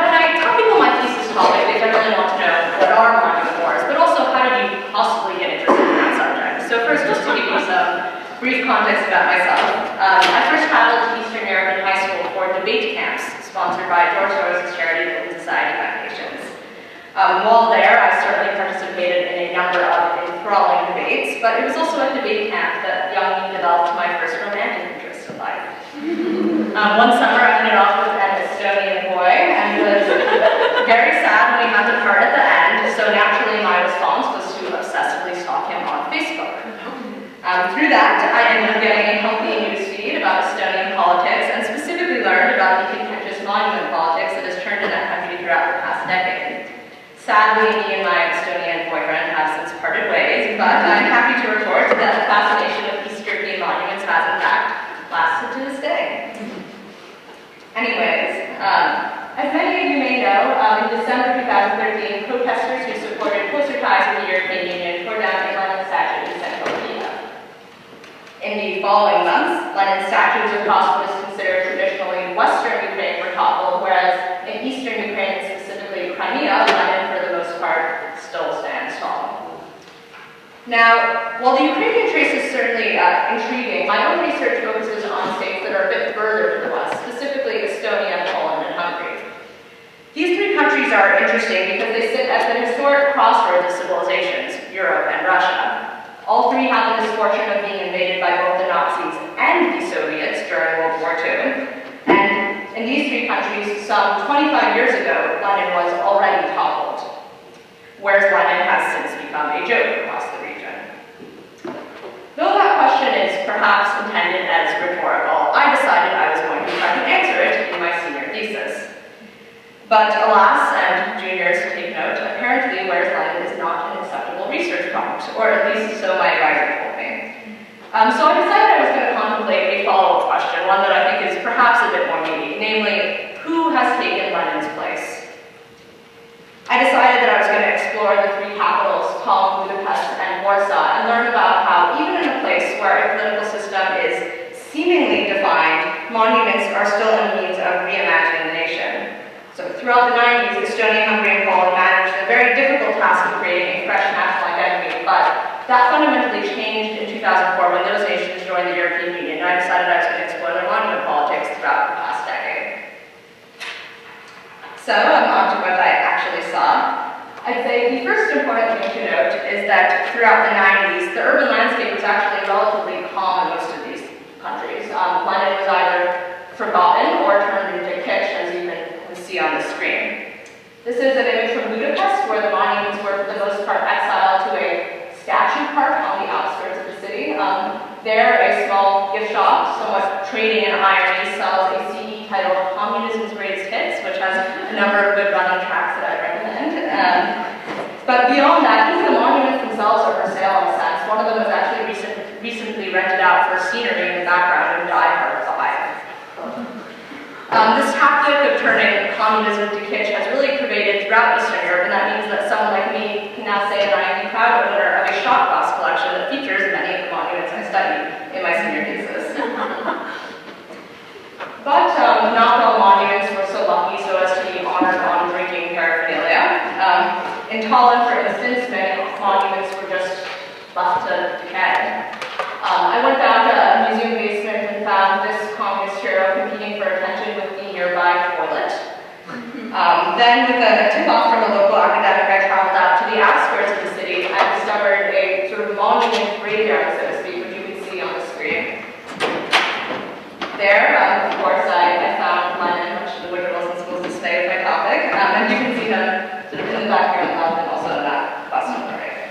when I tell people my thesis topic, they generally want to know what are monument wars, but also how did you possibly get interested in that subject. So first, just to give you some brief context about myself, I first traveled to Eastern Europe in high school for debate camps sponsored by George Soros's charity Building Society Foundations. While there, I certainly participated in a number of enthralling debates, but it was also at debate camp that young me developed my first romantic interest in life. One summer, I hit it off with an Estonian boy, and it was very sad when we had to part at the end, so naturally my response was to obsessively stalk him on Facebook. Through that, I ended up getting a healthy news feed about Estonian politics, and specifically learned about the contentious monument politics that has turned in that country throughout the past decade. Sadly, me and my Estonian boyfriend have since parted ways, but I'm happy to report that the fascination with East European monuments has in fact lasted to this day. Anyways, as many of you may know, in December 2013, protesters who supported closer ties with the European Union tore down a Lenin statue in central Kiev. In the following months, Lenin statues across what is considered traditionally Western Ukraine were toppled, whereas in Eastern Ukraine, specifically Crimea, Lenin, for the most part, still stands tall. Now, while the Ukrainian trace is certainly intriguing, my own research focuses on states that are a bit further to the west, specifically Estonia, Poland, and Hungary. These three countries are interesting because they sit at the historic crossroads of civilizations, Europe and Russia. All three had the misfortune of being invaded by both the Nazis and the Soviets during World War II. And in these three countries, some 25 years ago, Lenin was already toppled, whereas Lenin has since become a joke across the region. Though that question is perhaps intended as rhetorical, I decided I was going to try to answer it in my senior thesis. But alas, and juniors take note, apparently where's Lenin is not an acceptable research prompt, or at least so my advisor told me. So I decided I was going to contemplate a follow-up question, one that I think is perhaps a bit more meaty, namely, who has taken Lenin's place? I decided that I was going to explore the three capitals, Tallinn, Budapest, and Warsaw, and learn about how even in a place where a political system is seemingly defined, monuments are still a means of reimagining the nation. So throughout the 90s, Estonia, Hungary, and Poland managed the very difficult task of creating a fresh national identity, but that fundamentally changed in 2004 when those nations joined the European Union, and I decided I was going to explore their monument politics throughout the past decade. So, on to what I actually saw. I'd say the first important thing to note is that throughout the 90s, the urban landscape was actually relatively calm in most of these countries. Lenin was either forgotten or turned into kitsch, as you can see on the screen. This is an image from Budapest, where the monuments were for the most part exiled to a statue park on the outskirts of the city. There, a small gift shop, somewhat trading in irony, sells a CD titled Communism's Greatest Hits, which has a number of good running tracks that I recommend. But beyond that, even the monuments themselves are for sale in a sense. One of them was actually recently rented out for scenery in the background of Die Hard 5. This tactic of turning communism to kitsch has really pervaded throughout Eastern Europe, and that means that someone like me can now say that I am the proud owner of a shot glass collection that features many of the monuments I studied in my senior thesis. But not all monuments were so lucky so as to be honored on drinking paraphernalia. In Tallinn, for instance, many monuments were just left to decay. I went down to a museum basement and found this communist hero competing for attention with the nearby toilet. Then, with a tip-off from a local academic, I traveled out to the outskirts of the city. I discovered a sort of monument graveyard, so to speak, which you can see on the screen. There, of course, I found Lenin, which wasn't supposed to stay with my topic, and you can see him sort of in the back here on the left and also in that bust on the right.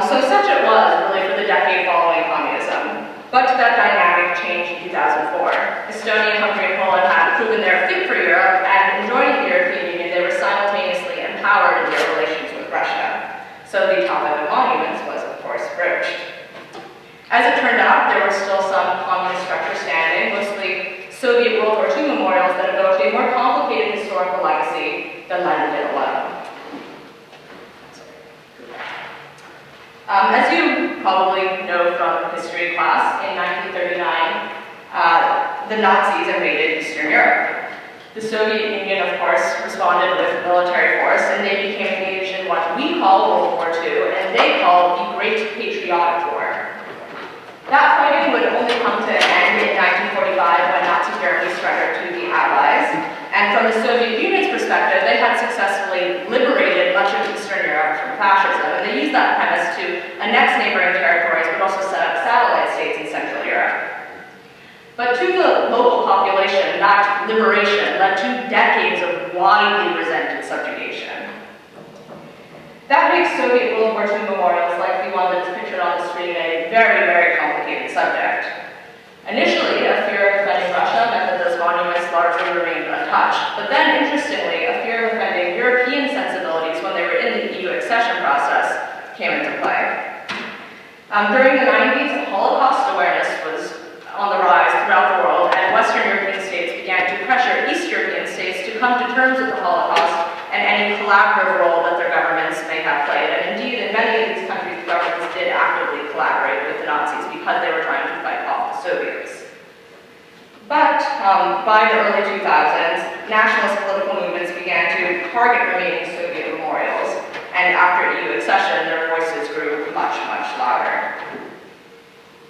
So such it was, really, for the decade following communism. But that dynamic changed in 2004. Estonia, Hungary, and Poland had proven their fit for Europe, and in joining the European Union, they were simultaneously empowered in their relations with Russia. So the topic of monuments was, of course, broached. As it turned out, there were still some communist structures standing, mostly Soviet World War II memorials that evoked a more complicated historical legacy than Lenin did alone. As you probably know from history class, in 1939, the Nazis invaded Eastern Europe. The Soviet Union, of course, responded with military force, and they became engaged in what we call World War II, and they call the Great Patriotic War. That fighting would only come to an end in 1945 when Nazi Germany surrendered to the Allies, and from the Soviet Union's perspective, they had successfully liberated much of Eastern Europe from fascism, and they used that premise to annex neighboring territories, but also set up satellite states in Central Europe. But to the local population, that liberation led to decades of widely resented subjugation. That makes Soviet World War II memorials, like the one that's pictured on the screen, a very, very complicated subject. Initially, a fear of offending Russia meant that those monuments largely remained untouched. But then, interestingly, a fear of offending European sensibilities when they were in the EU accession process came into play. During the 90s, Holocaust awareness was on the rise throughout the world, and Western European states began to pressure East European states to come to terms with the Holocaust and any collaborative role that their governments may have played. And indeed, in many of these countries, the governments did actively collaborate with the Nazis because they were trying to fight off the Soviets. But by the early 2000s, nationalist political movements began to target remaining Soviet memorials, and after EU accession, their voices grew much, much louder.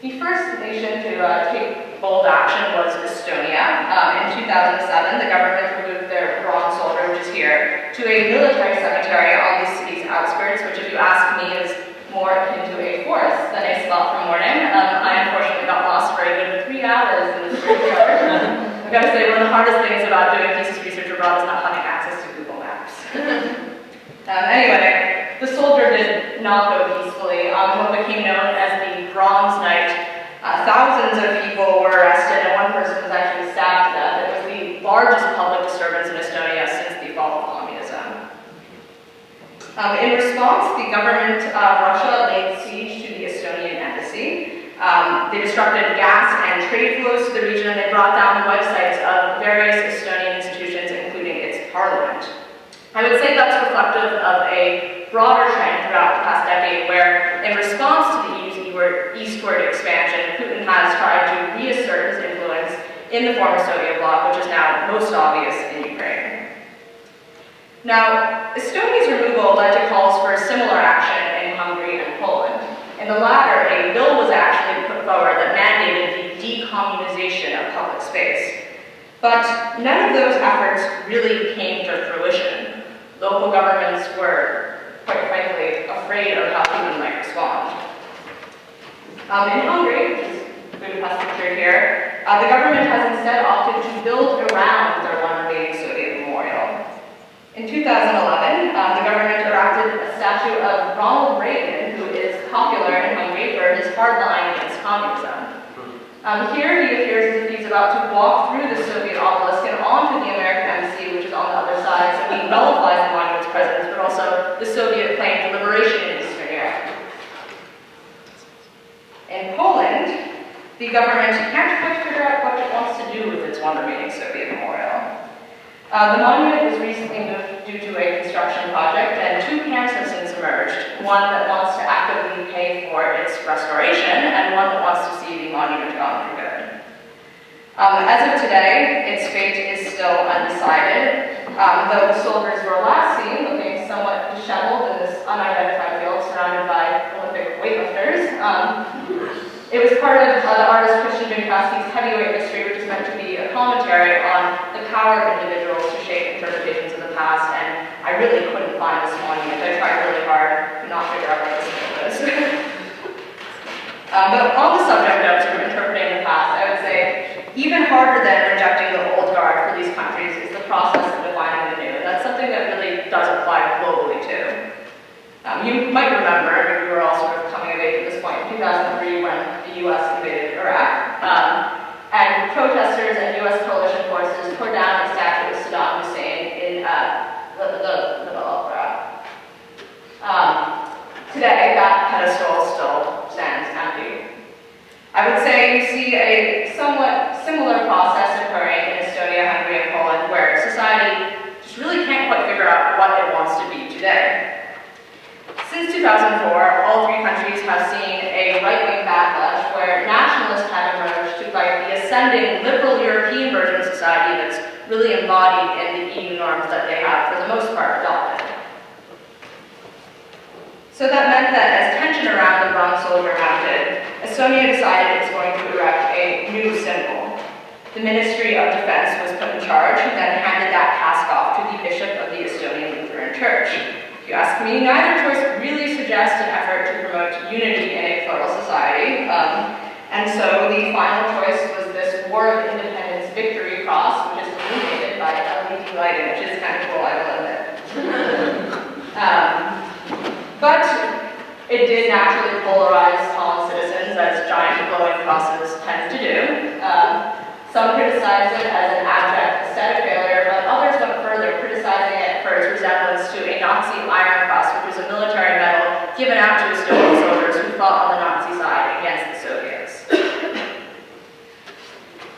The first nation to take bold action was Estonia. In 2007, the government removed their bronze soldier, which is here, to a military cemetery on the city's outskirts, which, if you ask me, is more akin to a forest than a spot for mourning. I unfortunately got lost for a good 3 hours in this graveyard. I've got to say, one of the hardest things about doing thesis research abroad is not having access to Google Maps. Anyway, the soldier did not go peacefully. What became known as the Bronze Night, thousands of people were arrested, and one person was actually stabbed to death. It was the largest public disturbance in Estonia since the fall of communism. In response, the government of Russia laid siege to the Estonian embassy. They disrupted gas and trade flows to the region, and they brought down the websites of various Estonian institutions, including its parliament. I would say that's reflective of a broader trend throughout the past decade where, in response to the EU's eastward expansion, Putin has tried to reassert his influence in the former Soviet bloc, which is now most obvious in Ukraine. Now, Estonia's removal led to calls for similar action in Hungary and Poland. In the latter, a bill was actually put forward that mandated the decommunization of public space. But none of those efforts really came to fruition. Local governments were, quite frankly, afraid of how Putin might respond. In Hungary, which is Budapest pictured here, the government has instead opted to build around their one remaining Soviet memorial. In 2011, the government erected a statue of Ronald Reagan, who is popular in Hungary for his hard line against communism. Here he appears as if he's about to walk through the Soviet obelisk and onto the American embassy, which is on the other side, so he nullifies the monument's presence, but also the Soviet claim to liberation in Eastern Europe. In Poland, the government can't quite figure out what it wants to do with its one remaining Soviet memorial. The monument was recently moved due to a construction project, and two camps have since emerged. One that wants to actively pay for its restoration, and one that wants to see the monument gone for good. As of today, its fate is still undecided, though the soldiers were last seen looking somewhat disheveled in this unidentified field surrounded by Olympic weightlifters. It was part of the artist Christian Bukowski's Heavyweight Mystery, which is meant to be a commentary on the power of individuals to shape interpretations of the past, and I really couldn't find this monument. I tried really hard to not figure out what this is. But on the subject of sort of interpreting the past, I would say even harder than rejecting the old guard for these countries is the process of defining the new, and that's something that really does apply globally too. You might remember, we were all sort of coming of age at this point, in 2003 when the U.S. invaded Iraq, and protesters and U.S. coalition forces tore down a statue of Saddam Hussein in the middle of Iraq. Today, that pedestal still stands empty. I would say you see a somewhat similar process occurring in Estonia, Hungary, and Poland, where society just really can't quite figure out what it wants to be today. Since 2004, all three countries have seen a right-wing backlash where nationalists have emerged to fight the ascending liberal European version of society that's really embodied in the EU norms that they have, for the most part, adopted. So that meant that as tension around the bronze soldier mounted, Estonia decided it was going to erect a new symbol. The Ministry of Defense was put in charge, who then handed that task off to the Bishop of the Estonian Lutheran Church. If you ask me, neither choice really suggests an effort to promote unity in a plural society. And so the final choice was this War of Independence Victory Cross, which is illuminated by LED lighting, which is kind of cool, I will admit. But it did naturally polarize Holland citizens, as giant glowing crosses tend to do. Some criticized it as an abject aesthetic failure, but others went further, criticizing it for its resemblance to a Nazi Iron Cross, which was a military medal given out to Estonian soldiers who fought on the Nazi side against the Soviets.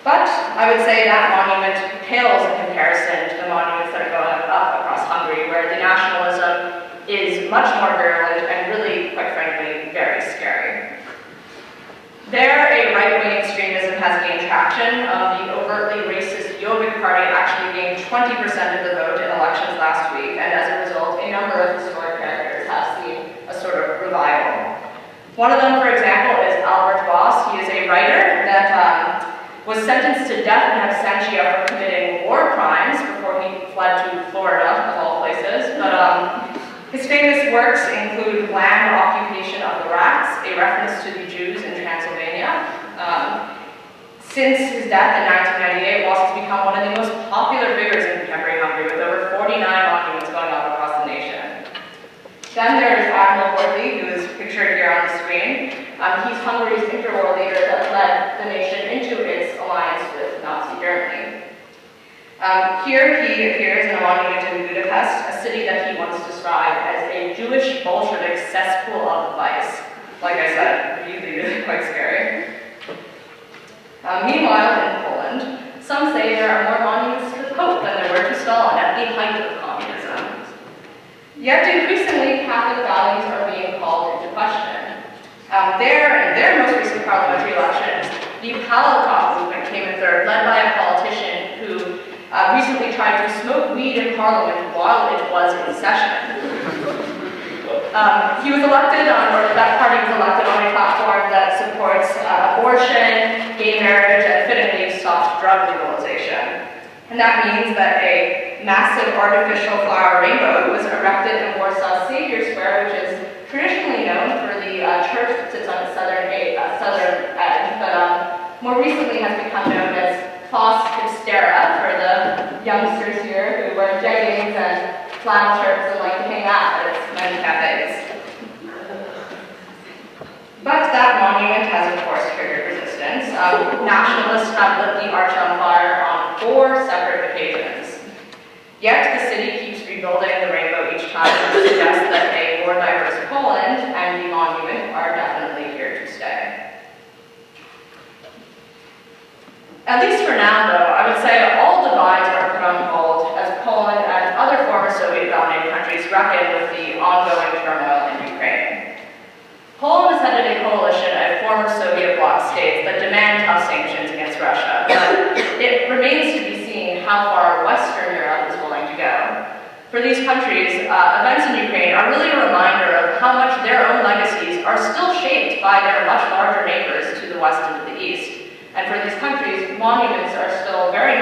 But I would say that monument pales in comparison to the monuments that are going up across Hungary, where the nationalism is much more virulent and really, quite frankly, very scary. There, a right-wing extremism has gained traction. The overtly racist Jobbik Party actually gained 20% of the vote in elections last week, and as a result, a number of historic characters have seen a sort of revival. One of them, for example, is Albert Voss. He is a writer that was sentenced to death in absentia for committing war crimes before he fled to Florida, of all places. But his famous works include Land Occupation of the Rats, a reference to the Jews in Transylvania. Since his death in 1998, Voss has become one of the most popular figures in contemporary Hungary, with over 49 monuments going up across the nation. Then there's Admiral Horthy, who is pictured here on the screen. He's Hungary's interwar leader that led the nation into its alliance with Nazi Germany. Here he appears in a monument in Budapest, a city that he once described as a Jewish Bolshevik cesspool of vice. Like I said, really quite scary. Meanwhile, in Poland, some say there are more monuments to the Pope than there were to Stalin at the height of communism. Yet increasingly, Catholic values are being called into question. In their most recent parliamentary elections, the Palakov movement came in third, led by a politician who recently tried to smoke weed in Parliament while it was in session. He was elected or that party was elected on a platform that supports abortion, gay marriage, and fittingly soft drug legalization. And that means that a massive artificial flower rainbow was erected in Warsaw Savior Square, which is traditionally known for the church that sits on the southern edge, but more recently has become known as Foss Hipstera for the youngsters here who wear jeggings and flannel shirts and like to hang out at its many cafes. But that monument has, of course, triggered resistance. Nationalists have lit the arch on fire on 4 separate occasions. Yet the city keeps rebuilding the rainbow each time to suggest that a more diverse Poland and the monument are definitely here to stay. At least for now, though, I would say all divides are put on hold as Poland and other former Soviet-dominated countries reckon with the ongoing turmoil in Ukraine. Poland has headed a coalition of former Soviet bloc states that demand tough sanctions against Russia, but it remains to be seen how far Western Europe is willing to go. For these countries, events in Ukraine are really a reminder of how much their own legacies are still shaped by their much larger neighbors to the west and to the east. And for these countries, monuments are still very